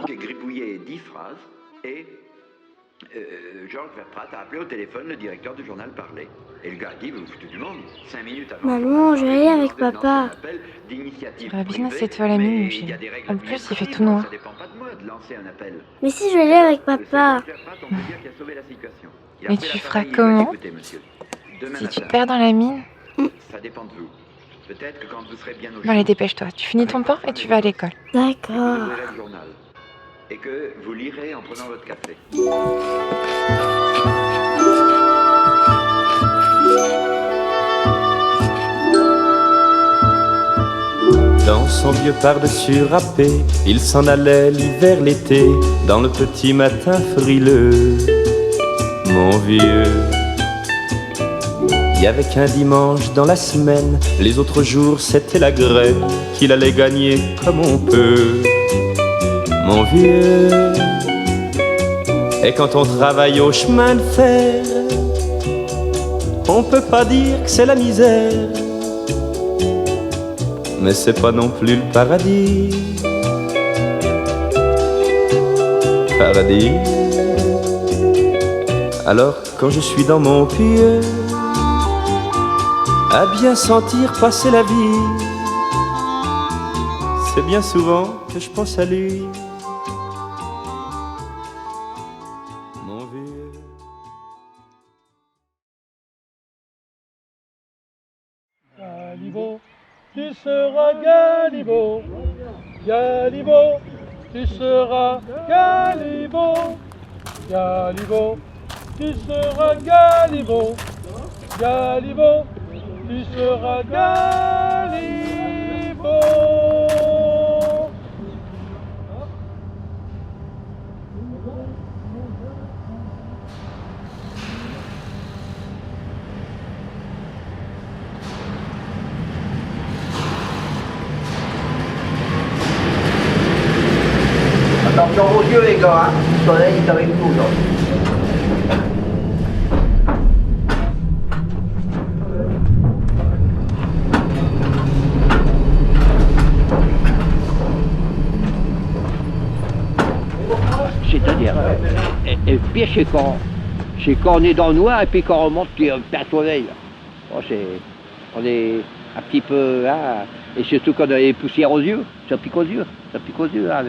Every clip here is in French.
J'ai gribouillé 10 phrases et Georges Verprat a appelé au téléphone le directeur du journal Parler. Et le gars a dit, vous vous foutez du monde, 5 minutes avant... Maman, je vais aller avec papa. Tu vas bien assez toi à la mine, mon chéri. En plus, il fait tout noir. Ça dépend pas de moi de lancer un appel. Mais si je vais aller avec papa. Mais tu feras comment si tu te perds dans la mine? Ça dépend de vous. Peut-être que quand vous serez bien au Bon, allez, dépêche-toi. Tu finis ton pain et tu vas à l'école. D'accord. Vous ouvrirez le journal. Et que vous lirez en prenant votre café. Dans son vieux par-dessus râpé, il s'en allait l'hiver, l'été, dans le petit matin frileux. Mon vieux, il y avait qu'un dimanche dans la semaine, les autres jours c'était la graine qu'il allait gagner comme on peut. Mon vieux, et quand on travaille au chemin de fer, on peut pas dire que c'est la misère, mais c'est pas non plus le paradis. Paradis. Alors quand je suis dans mon pieu, à bien sentir passer la vie, c'est bien souvent que je pense à lui. Mon vieux. Galibo, tu seras Galibo, Galibo, tu seras Galibo, Galibo, tu seras Galibo, Galibo, tu seras Galibo. Attention vos yeux les gars, hein. Le soleil est avec nous aujourd'hui. C'est-à-dire, et puis c'est quand on est dans le noir et puis quand on remonte plein soleil. Bon, on est un petit peu, hein, et surtout quand on a les poussières aux yeux, ça pique aux yeux, ça pique aux yeux. Hein,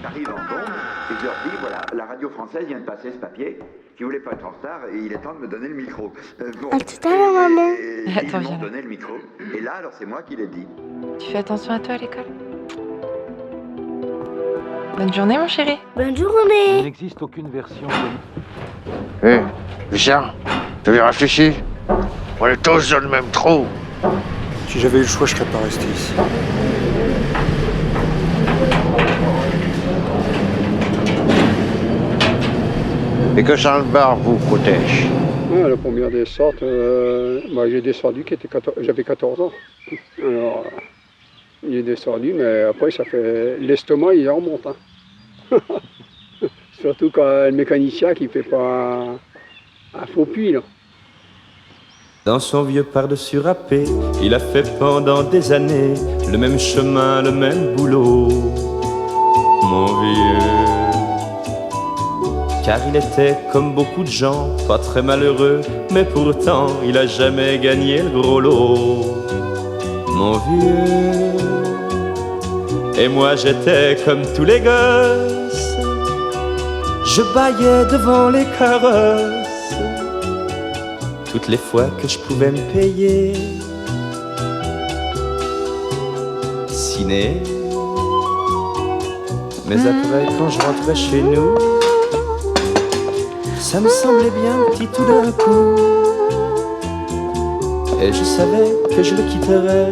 J'arrive en tombe et je leur dis, voilà, la radio française vient de passer ce papier, qui voulait pas être en retard et il est temps de me donner le micro. Bon, À tout à l'heure, maman. Attends, ils viens m'ont là. donné le micro. Et là, alors c'est moi qui l'ai dit. Tu fais attention à toi à l'école. Bonne journée, mon chéri. Bonne Il journée. n'existe aucune version de... Hé, Richard, tu avais réfléchi? On est tous dans le même trou. Si j'avais eu le choix, je serais pas resté ici. Et que Charles Barre vous protège. Ouais, la première descente, moi j'ai descendu j'avais 14 ans. Alors, il est descendu, mais après ça fait l'estomac, il remonte. Hein. Surtout quand le mécanicien qui fait pas un faux puits là. Dans son vieux par-dessus râpé, il a fait pendant des années le même chemin, le même boulot. Mon vieux. Car il était comme beaucoup de gens, pas très malheureux, mais pourtant il a jamais gagné le gros lot. Mon vieux. Et moi j'étais comme tous les gosses, je bâillais devant les carrosses toutes les fois que je pouvais me payer. Ciné. Mais après quand je rentrais chez nous, ça me semblait bien petit tout d'un coup. Et je savais que je le quitterais.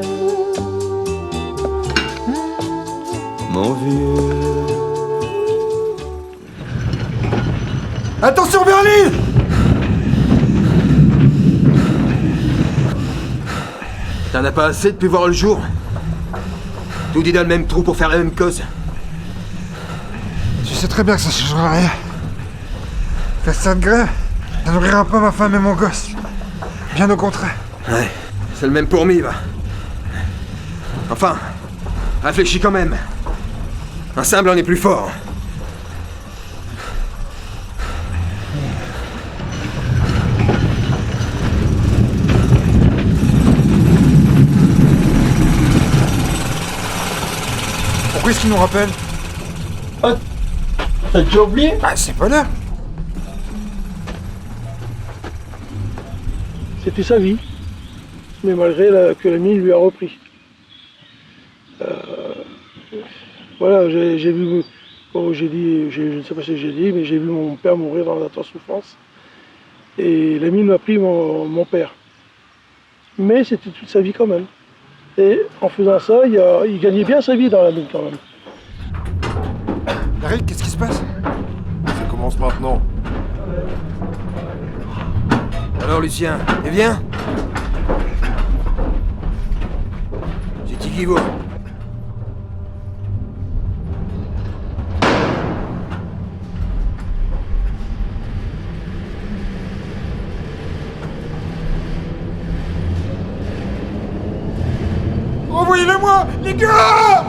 Mon vieux. Attention, Berline! T'en as pas assez depuis voir le jour? Tout dit dans le même trou pour faire la même cause. Tu sais très bien que ça changera rien. Faire cette grève, ça nourrira pas ma femme et mon gosse. Bien au contraire. Ouais, c'est le même pour Mive. Enfin, Réfléchis quand même. Un simple en est plus fort. Pourquoi est-ce qu'il nous rappelle? Ah, t'as déjà oublié? Ah, c'est pas l'heure. C'était sa vie, mais malgré que la mine lui a repris. Voilà, j'ai vu, comme j'ai dit, je ne sais pas si j'ai dit, mais j'ai vu mon père mourir dans l'attente souffrance. Et la mine m'a pris mon père. Mais c'était toute sa vie quand même. Et en faisant ça, il gagnait bien sa vie dans la mine quand même. Daryl, qu'est-ce qui se passe? Ça commence maintenant. Alors Lucien, et viens. C'est qui qui vaut? Envoyez-le-moi, les gars!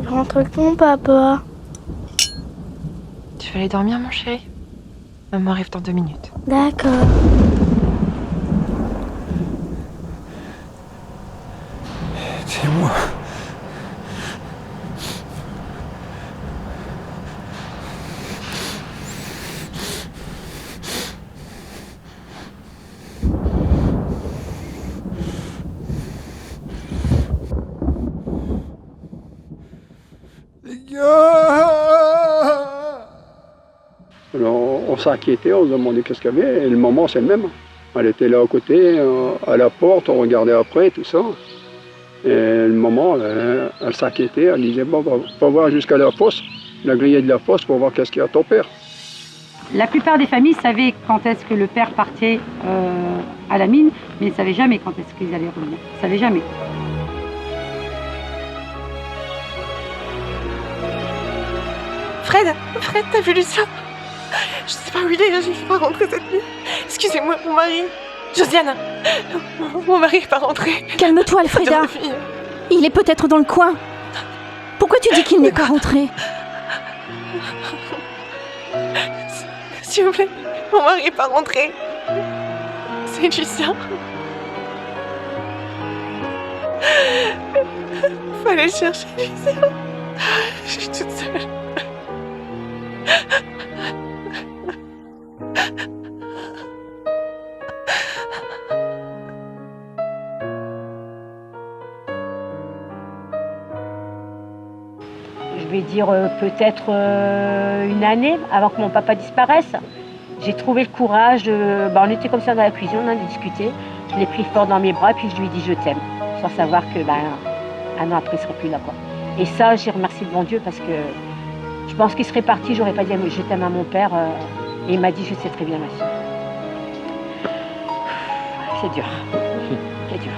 Je rentre avec mon papa. Tu vas aller dormir, mon chéri? Maman arrive dans 2 minutes. D'accord. Tiens-moi. Les gars! Alors, on s'inquiétait, on se demandait qu'est-ce qu'il y avait, et le moment c'est le même. Elle était là à côté, à la porte, on regardait après, tout ça. Et le moment, elle s'inquiétait, elle disait, bon, va voir jusqu'à la fosse, la grillée de la fosse pour voir qu'est-ce qu'il y a à ton père. La plupart des familles savaient quand est-ce que le père partait à la mine, mais ils ne savaient jamais quand est-ce qu'ils allaient revenir. Ils ne savaient jamais. Fred, t'as vu Lucien? Je sais pas où il est, j'arrive pas à rentrer cette nuit. Excusez-moi, mon mari. Josiane, mon mari est pas rentré. Calme-toi, Alfreda. Il est peut-être dans le coin. Pourquoi tu dis qu'il n'est pas rentré? S'il vous plaît, mon mari est pas rentré. C'est Lucien. Fallait chercher Lucien. Je suis toute seule. Je vais dire peut-être une année avant que mon papa disparaisse. J'ai trouvé le courage on était comme ça dans la cuisine, on en a discuté. Je l'ai pris fort dans mes bras, puis je lui ai dit je t'aime, sans savoir que un an après il serait plus là, quoi. Et ça, j'ai remercié le bon Dieu parce que je pense qu'il serait parti, j'aurais pas dit je t'aime à mon père, et il m'a dit je sais très bien ma fille. C'est dur, c'est dur.